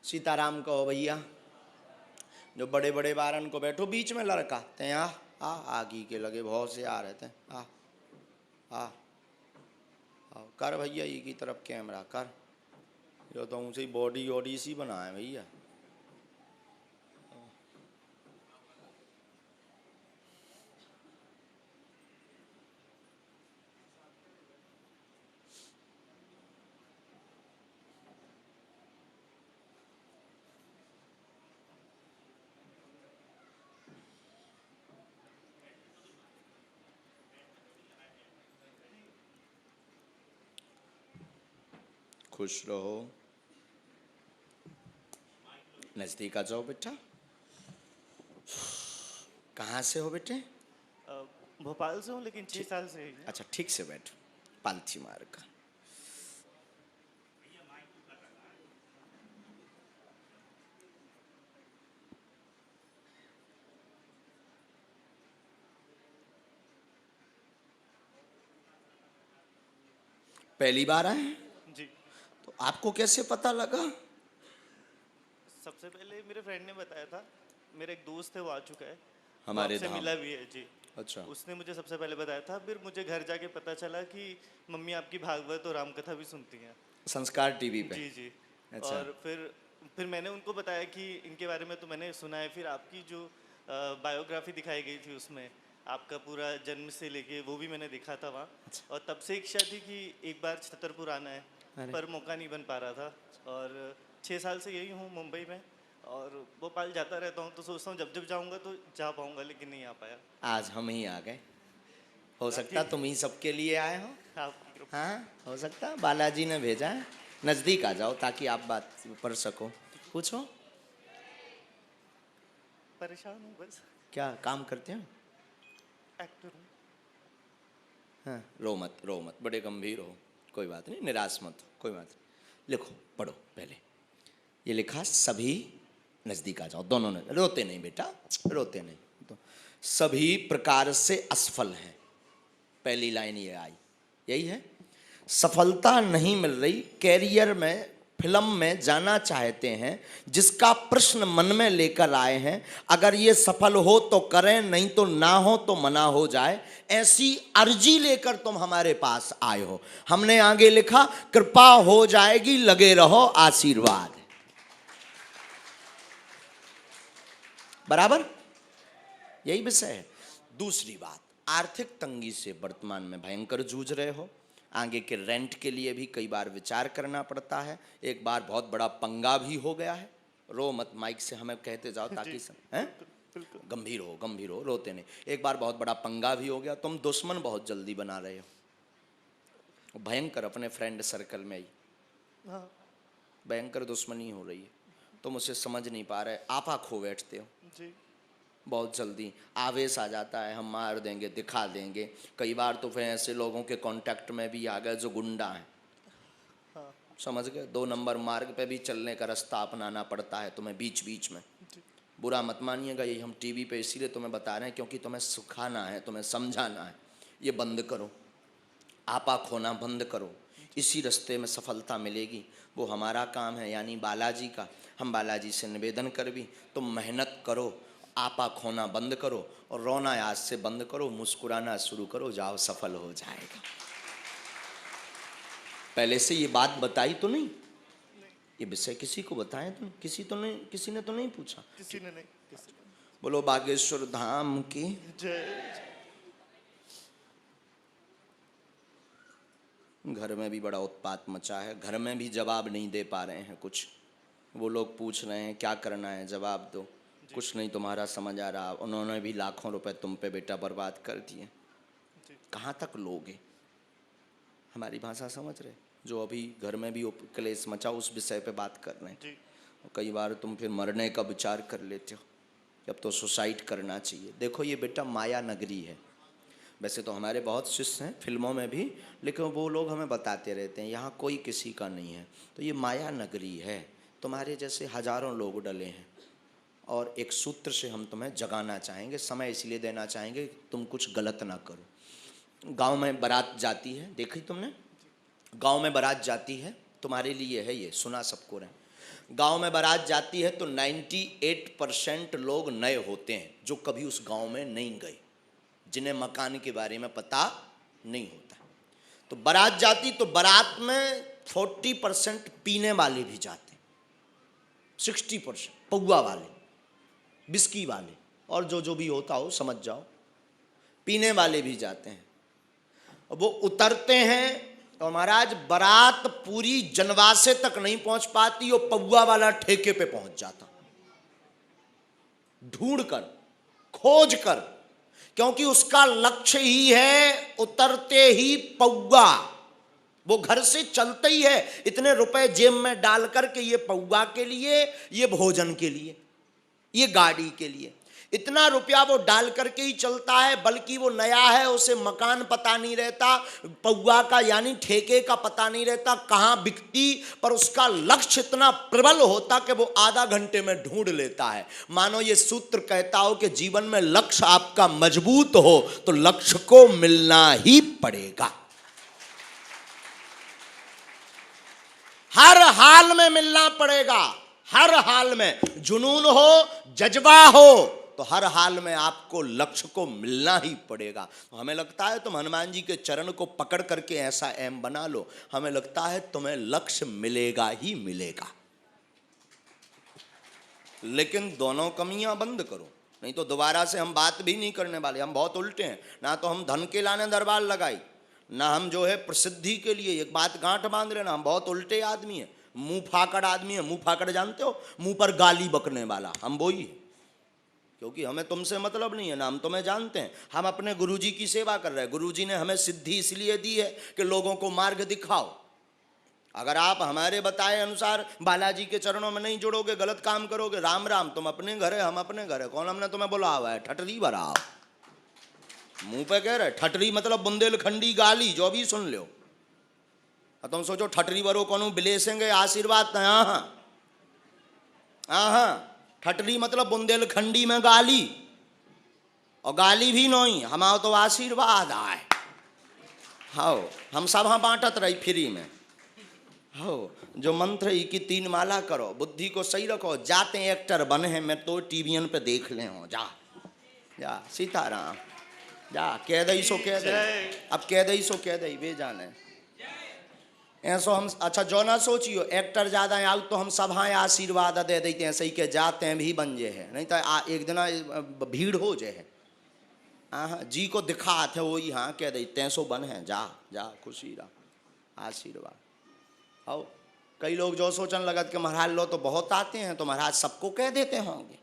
सीताराम कहो भैया। जो बड़े बड़े बारन को बैठो बीच में लड़का ते आ आगी के लगे बहुत से आ रहते हैं। आ कर भैया ये की तरफ कैमरा कर। जो तो उसे बॉडी वॉडी सी बना है भैया। खुश रहो। नजदीक आ जाओ बेटा। कहाँ से हो बेटे? भोपाल से हूँ लेकिन 6 साल से ही। अच्छा ठीक से बैठो। पालथी मार का। पहली बार आए हैं जी। तो आपको कैसे पता लगा? सबसे पहले मेरे फ्रेंड ने बताया था। मेरा एक दोस्त है वो आ चुका है, हमारे आपसे धाम। मिला भी है जी। अच्छा। उसने मुझे सबसे पहले बताया था, फिर मुझे घर जाके पता चला कि मम्मी आपकी भागवत और रामकथा भी सुनती हैं संस्कार टीवी पे। जी जी। अच्छा। और फिर मैंने उनको बताया कि इनके बारे में तो मैंने सुना है। फिर आपकी जो बायोग्राफी दिखाई गई थी उसमें आपका पूरा जन्म से लेके वो भी मैंने देखा था वहाँ। अच्छा। और तब से इच्छा थी कि एक बार छतरपुर आना है, पर मौका नहीं बन पा रहा था। और 6 साल से यही हूँ मुंबई में, और भोपाल जाता रहता हूँ। तो सोचता हूँ जब जब जाऊँगा तो जा पाऊँगा, लेकिन नहीं आ पाया। आज हम ही आ गए। हो सकता तुम ही सबके लिए आए हो। आपकी कृपा। हाँ हो सकता बालाजी ने भेजा है। नजदीक आ जाओ ताकि आप बात पढ़ सको। पूछो। परेशान हूँ बस। क्या काम करते हो? एक्टर हूँ। हाँ रो मत बड़े गंभीर हो। कोई बात नहीं, निराश मत हो, कोई बात नहीं। लिखो पढ़ो पहले। ये लिखा सभी। नजदीक आ जाओ दोनों ने। रोते नहीं बेटा, रोते नहीं। तो सभी प्रकार से असफल हैं। पहली लाइन ये आई, यही है। सफलता नहीं मिल रही, कैरियर में फिल्म में जाना चाहते हैं, जिसका प्रश्न मन में लेकर आए हैं। अगर ये सफल हो तो करें, नहीं तो ना हो तो मना हो जाए। ऐसी अर्जी लेकर तुम हमारे पास आए हो। हमने आगे लिखा कृपा हो जाएगी, लगे रहो, आशीर्वाद। बराबर यही विषय है। दूसरी बात, आर्थिक तंगी से वर्तमान में भयंकर जूझ रहे हो। आगे के रेंट के लिए भी कई बार विचार करना पड़ता है। एक बार बहुत बड़ा पंगा भी हो गया है। रो मत, माइक से हमें कहते जाओ ताकि हैं। गंभीर हो, रोते नहीं। एक बार बहुत बड़ा पंगा भी हो गया। तुम दुश्मन बहुत जल्दी बना रहे हो। भयंकर अपने फ्रेंड सर्कल में ही भयंकर दुश्मनी हो रही है। तुम उसे समझ नहीं पा रहे, आपा खो बैठते हो जी। बहुत जल्दी। आवेश आ जाता है, हम मार देंगे, दिखा देंगे। कई बार तो फिर ऐसे लोगों के कांटेक्ट में भी आ गए जो गुंडा हैं। समझ गए? 2 नंबर मार्ग पे भी चलने का रास्ता अपनाना पड़ता है तुम्हें बीच बीच में। बुरा मत मानिएगा, ये हम टीवी पे इसीलिए तुम्हें बता रहे हैं क्योंकि तुम्हें सिखाना है, तुम्हें समझाना है। ये बंद करो, आपा खोना बंद करो। इसी रास्ते में सफलता मिलेगी। वो हमारा काम है, यानी बालाजी का। हम बालाजी से निवेदन कर भी, तुम मेहनत करो, आपा खोना बंद करो और रोना आज से बंद करो, मुस्कुराना शुरू करो, जाओ सफल हो जाएगा। पहले से ये बात बताई तो नहीं? ये विषय किसी को बताया तो किसी ने तो नहीं पूछा? किसी ने नहीं। बोलो बागेश्वर धाम की जय। घर में भी बड़ा उत्पात मचा है। घर में भी जवाब नहीं दे पा रहे हैं कुछ। वो लोग पूछ रहे हैं क्या करना है, जवाब दो। कुछ नहीं तुम्हारा समझ आ रहा। उन्होंने भी लाखों रुपए तुम पे बेटा बर्बाद कर दिए। कहाँ तक लोगे? हमारी भाषा समझ रहे? जो अभी घर में भी क्लेश मचा उस विषय पे बात कर रहे हैं। कई बार तुम फिर मरने का विचार कर लेते हो कि अब तो सुसाइड करना चाहिए। देखो ये बेटा माया नगरी है। वैसे तो हमारे बहुत शिष्य हैं फिल्मों में भी, लेकिन वो लोग हमें बताते रहते हैं यहाँ कोई किसी का नहीं है। तो ये माया नगरी है। तुम्हारे जैसे हजारों लोग डले हैं और एक सूत्र से हम तुम्हें जगाना चाहेंगे। समय इसलिए देना चाहेंगे तुम कुछ गलत ना करो। गांव में बारात जाती है, देखी तुमने? गांव में बारात जाती है, तुम्हारे लिए है ये, सुना सबको रहे। गांव में बारात जाती है तो 98% लोग नए होते हैं जो कभी उस गांव में नहीं गए, जिन्हें मकान के बारे में पता नहीं होता। तो बारात जाती तो बारात में 40% पीने वाले भी जाते, 60% पौआ वाले, बिस्की वाले और जो भी होता हो समझ जाओ, पीने वाले भी जाते हैं। वो उतरते हैं और महाराज बारात पूरी जनवासे तक नहीं पहुंच पाती, वो पौआ वाला ठेके पे पहुंच जाता, ढूंढ कर, खोज कर, क्योंकि उसका लक्ष्य ही है उतरते ही पौआ। वो घर से चलते ही है इतने रुपए जेब में डाल करके, ये पौआ के लिए, ये भोजन के लिए, ये गाड़ी के लिए, इतना रुपया वो डाल करके ही चलता है। बल्कि वो नया है, उसे मकान पता नहीं रहता, पौआ का यानी ठेके का पता नहीं रहता कहाँ बिकती, पर उसका लक्ष्य इतना प्रबल होता कि वो आधा घंटे में ढूंढ लेता है। मानो ये सूत्र कहता हो कि जीवन में लक्ष्य आपका मजबूत हो तो लक्ष्य को मिलना ही पड़ेगा, हर हाल में मिलना पड़ेगा, हर हाल में। जुनून हो, जज्बा हो तो हर हाल में आपको लक्ष्य को मिलना ही पड़ेगा। हमें लगता है तुम हनुमान जी के चरण को पकड़ करके ऐसा एम बना लो, हमें लगता है तुम्हें लक्ष्य मिलेगा ही मिलेगा। लेकिन दोनों कमियां बंद करो, नहीं तो दोबारा से हम बात भी नहीं करने वाले। हम बहुत उल्टे हैं, ना तो हम धन के लाने दरबार लगाई, ना हम जो है प्रसिद्धि के लिए एक बात गांठ बांध लेना। हम बहुत उल्टे आदमी हैं, मुंह फाकड़ आदमी है। मुंह फाकड़ जानते हो, मुंह पर गाली बकने वाला, हम वही है। क्योंकि हमें तुमसे मतलब नहीं है ना, हम तुम्हें जानते हैं। हम अपने गुरुजी की सेवा कर रहे हैं। गुरुजी ने हमें सिद्धि इसलिए दी है कि लोगों को मार्ग दिखाओ। अगर आप हमारे बताए अनुसार बालाजी के चरणों में नहीं जुड़ोगे, गलत काम करोगे, राम राम, तुम अपने घर है, हम अपने घर है। कौन हमने तुम्हें बुला हुआ है? ठटरी भराओ, मुंह पे कह रहे ठटरी मतलब बुंदेलखंडी गाली, जो भी सुन लो। तुम सोचो ठटरी भरो कौन बिलेसेंगे आशीर्वाद? हाँ, ठटरी मतलब बुंदेलखंडी में गाली, और गाली भी नहीं, हमारा तो आशीर्वाद आए। हाँ, हम सब हाँ बांटत रही फ्री में। हो जो मंत्र ही की 3 माला करो, बुद्धि को सही रखो, जाते एक्टर बने हैं, मैं तो टीवीएन पे देख ले हो। जा जा सीताराम, जा कह दई सो कह दई, अब कह दई सो कह दई, वे जाने ऐसो हम। अच्छा जो ना सोचियो एक्टर ज्यादा आउ तो हम सब हाँ आशीर्वाद दे देते हैं, सही के जाते हैं भी बन जे है, नहीं तो एक दिन भीड़ हो जे है। हाँ जी को दिखा थे वही हाँ कह देते हैं, सो बन है, जा जा खुशी रहा, आशीर्वाद। आओ कई लोग जो सोचने लगत कि महाराज लो तो बहुत आते हैं, तो महाराज सबको कह देते होंगे।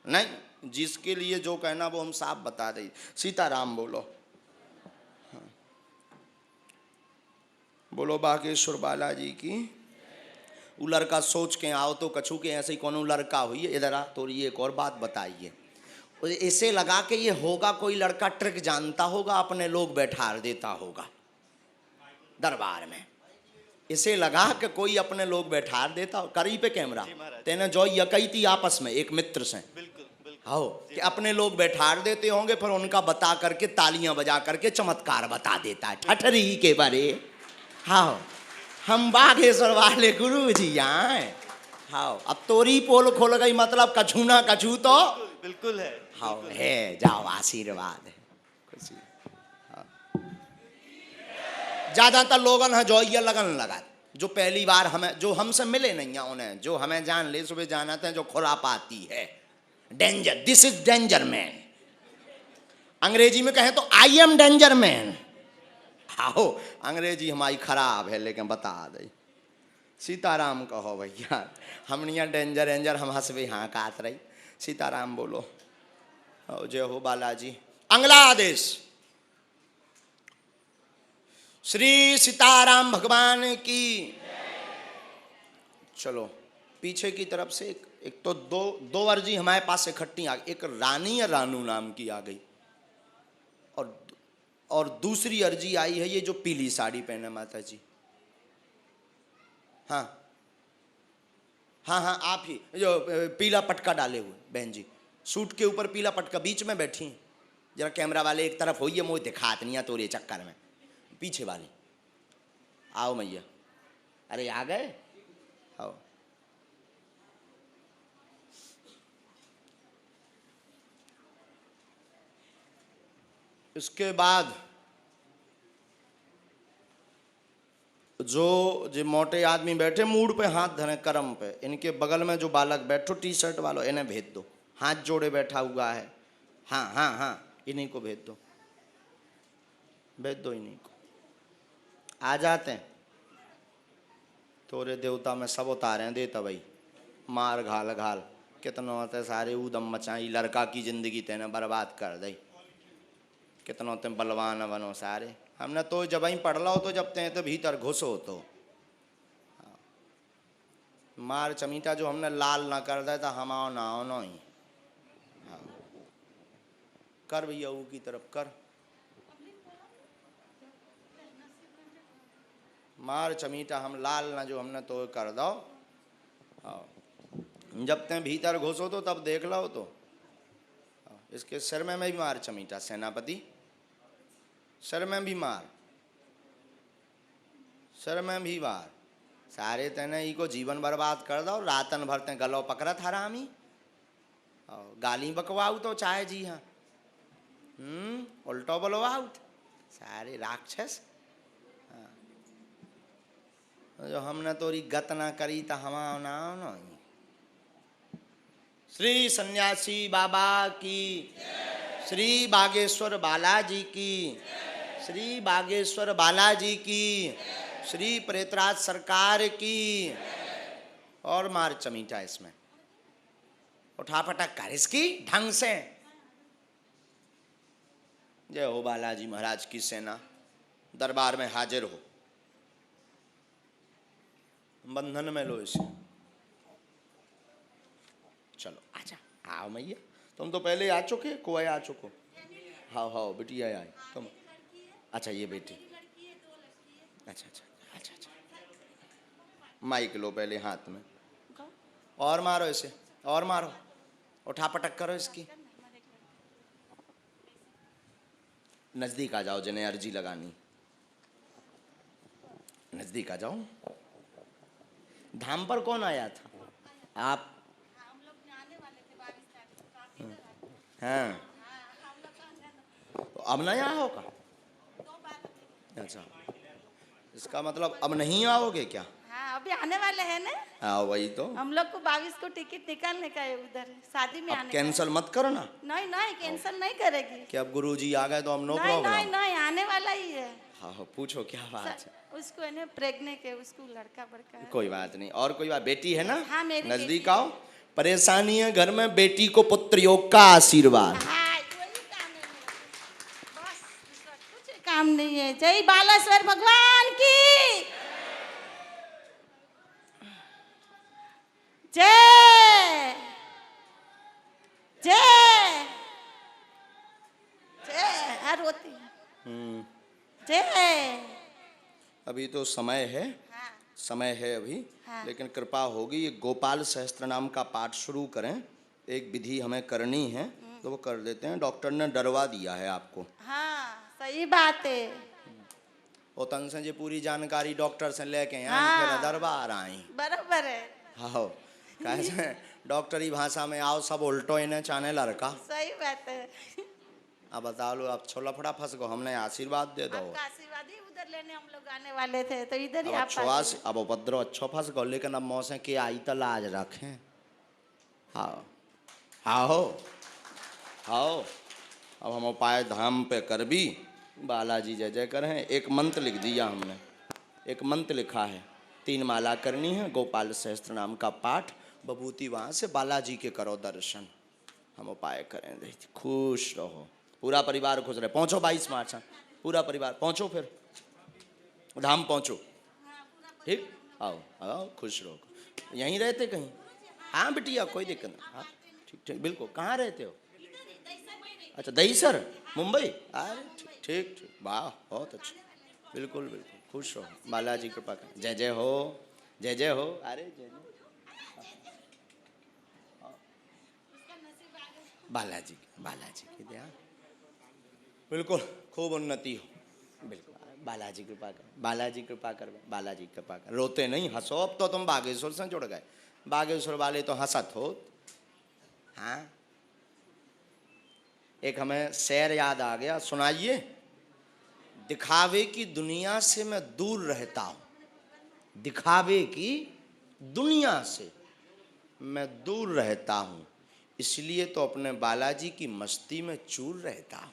नहीं, जिसके लिए जो कहना वो हम साफ बता दें। सीताराम बोलो, बोलो बागेश्वर बालाजी की। वो लड़का सोच के आओ तो कछू के ऐसे ही कौन लड़का हुई है, इधर आ तो ये एक और बात बताइए। ऐसे लगा के ये होगा कोई लड़का ट्रिक जानता होगा, अपने लोग बैठा देता होगा दरबार में। इसे लगा कि कोई अपने लोग बैठा देता हो, करी पे कैमरा तेने जो यकई थी आपस में एक मित्र से, हो कि अपने लोग बैठा देते होंगे, फिर उनका बता करके तालियां बजा करके चमत्कार बता देता है ठठरी के बारे। हाँ, हम बागेश्वर वाले गुरु जी आए। हाँ, अब तोरी पोल खोल गई, मतलब कछू ना कछू तो बिल्कुल है। हाँ है, जाओ आशीर्वाद है खुशी। हाँ, ज्यादातर लोगन है जो ये लगन लगा, जो पहली बार हमें, जो हमसे मिले नहीं है उन्हें, जो हमें जान ले सुबह जानाते हैं, जो खुरापाती है। Danger, this is danger man. अंग्रेजी में कहें तो आई एम डेंजर मैन। आओ अंग्रेजी हमारी खराब है लेकिन बता दे। सीताराम कहो भैया, हम यहाँ डेंजर एंजर हम हंसबे हाँ कात रही। सीताराम बोलो, जय हो बालाजी। अगला आदेश श्री सीताराम भगवान की। चलो पीछे की तरफ से एक तो दो अर्जी हमारे पास इकट्ठी आ गई। एक रानी या रानू नाम की आ गई, और दूसरी अर्जी आई है ये जो पीली साड़ी पहने माता जी। हाँ हाँ हाँ, आप ही जो पीला पटका डाले हुए बहन जी, सूट के ऊपर पीला पटका, बीच में बैठी हैं। जरा कैमरा वाले एक तरफ होइए, मुझे दिखात नहीं है तोरे चक्कर में। पीछे वाली आओ मैया, अरे आ गए, आओ इसके बाद जो मोटे आदमी बैठे मूड पे हाथ धरे कर्म पे, इनके बगल में जो बालक बैठो टी शर्ट वालों, इन्हें भेज दो। हाथ जोड़े बैठा हुआ है, हाँ हाँ हाँ, इन्हीं को भेज दो, भेज दो इन्हीं को। आ जाते हैं तोरे देवता में सब उतारे हैं, देता भाई मार घाल घाल कितनों होते सारे ऊदम मचाई, लड़का की जिंदगी तेने बर्बाद कर दी, कितनों ते बलवान बनो सारे। हमने तो जब ही पढ़ लो तो जब ते तो भीतर घुसो तो मार चमीटा जो हमने लाल ना कर दे तो हम आओ ना आओ ना ही। हाँ कर भैया ऊ की तरफ कर, मार चमीटा हम लाल ना जो हमने तो कर दो। हाँ जब ते भीतर घुसो तो तब देख लो तो। इसके सिर में भी मार चमीटा, सेनापति सिर में भी मार, सिर में भी मार, सारे तेने ई को जीवन बर्बाद कर दो। रातन भर ते गलो पकड़त हरामी, गाली बकवाऊ तो चाहे जी हाँ, उल्टो बोलवाऊ सारे राक्षस। जो हमने तोरी गत ना करी तो हम ना नहीं। श्री सन्यासी बाबा की, श्री बागेश्वर बालाजी की, श्री बागेश्वर बालाजी की, श्री प्रेतराज सरकार की। और मार चमीटा इसमें, उठा पटक कर इसकी ढंग से। जय हो बालाजी महाराज की सेना, दरबार में हाजिर हो। बंधन में लो इसे, चलो आजा, आओ मैया, तुम तो पहले आ चुके, कोई आ चुको। हाँ हाँ बिटिया आई तुम, अच्छा ये बेटी, अच्छा अच्छा अच्छा अच्छा, माइक लो पहले हाथ में, और मारो इसे, और मारो, उठा पटक करो इसकी। नजदीक आ जाओ जिन्हें अर्जी लगानी, नजदीक आ जाओ। धाम पर कौन आया था? आप? हाँ तो अब नहीं आओगे? अच्छा इसका मतलब अब नहीं आओगे क्या? हाँ अभी आने वाले हैं ना। हाँ वही तो, हम लोग को 22 को टिकट निकालने का है उधर शादी में अब आने कैंसल मत करो ना। नहीं नहीं कैंसिल नहीं करेगी कि अब गुरुजी आ गए तो हम नो नहीं नहीं प्रॉब्लम। नहीं आने वाला ही है। हाँ हाँ पूछो क्या बात है। उसको है ना प्रेग्नेंट है, उसको लड़का बड़का है। कोई बात नहीं, और कोई बात, बेटी है ना? हाँ मेरी नजदीक बेटी आओ। परेशानी है घर में, बेटी को पुत्र योग का आशीर्वाद। हाँ वही काम है मेरा। बस दूसरा कुछ काम नहीं है। जय बालेश्वर भगवान की जय जय जय। हर रोती है जय। अभी तो समय है, हाँ समय है अभी, हाँ। लेकिन कृपा होगी ये गोपाल सहस्त्र नाम का पाठ शुरू करें। एक विधि हमें करनी है तो वो कर देते हैं। डॉक्टर ने डरवा दिया है आपको। हाँ सही बात है। ओतन से जो पूरी जानकारी डॉक्टर से लेके आए हाँ। फिर दरबार आई। बराबर है। हाँ कैसे डॉक्टरी भाषा में आओ सब उल्टो इन्हें चाने लड़का। सही बात है। अब बता लो, अब छोला फड़ा फंस गो, हमने आशीर्वाद दे दो। आपका आशीर्वाद ही उधर लेने हम लोग आने वाले थे तो इधर ही अब आप अच्छो आस, अब उपद्रव अच्छो फंस गो, लेकिन अब मौसे के आई तो लाज रखें। हाँ हाँ हो हाँ। अब हम उपाय धाम पे कर भी, बालाजी जय जय करें। एक मंत्र लिख दिया हमने, एक मंत्र लिखा है, 3 माला करनी है, गोपाल सहस्त्र नाम का पाठ, बभूति वहाँ से बालाजी के करो दर्शन। हम उपाय करें, खुश रहो, पूरा परिवार खुश रहे। पहुँचो 22 मार्च, पूरा परिवार पहुँचो, फिर धाम पहुँचो, ठीक। आओ आओ खुश रहो। यहीं रहते कहीं? हाँ बिटिया कोई दिक्कत नहीं। हाँ ठीक ठीक बिल्कुल। कहाँ रहते हो? अच्छा दहीसर मुंबई। अरे ठीक ठीक ठीक, वाह बहुत अच्छा, बिल्कुल बिल्कुल खुश रहो। बालाजी कृपा करें। जय जय हो, जय जय हो। अरे जय जय बालाजी, बालाजी की दया, बिल्कुल खूब उन्नति हो, बिल्कुल। बालाजी कृपा कर, बालाजी कृपा कर, बालाजी कृपा कर। रोते नहीं, हंसो। अब तो तुम बागेश्वर से जुड़ गए, बागेश्वर वाले तो हंसत हो। हाँ एक हमें शेर याद आ गया, सुनाइए। दिखावे की दुनिया से मैं दूर रहता हूँ, दिखावे की दुनिया से मैं दूर रहता हूँ, इसलिए तो अपने बालाजी की मस्ती में चूर रहता हूँ।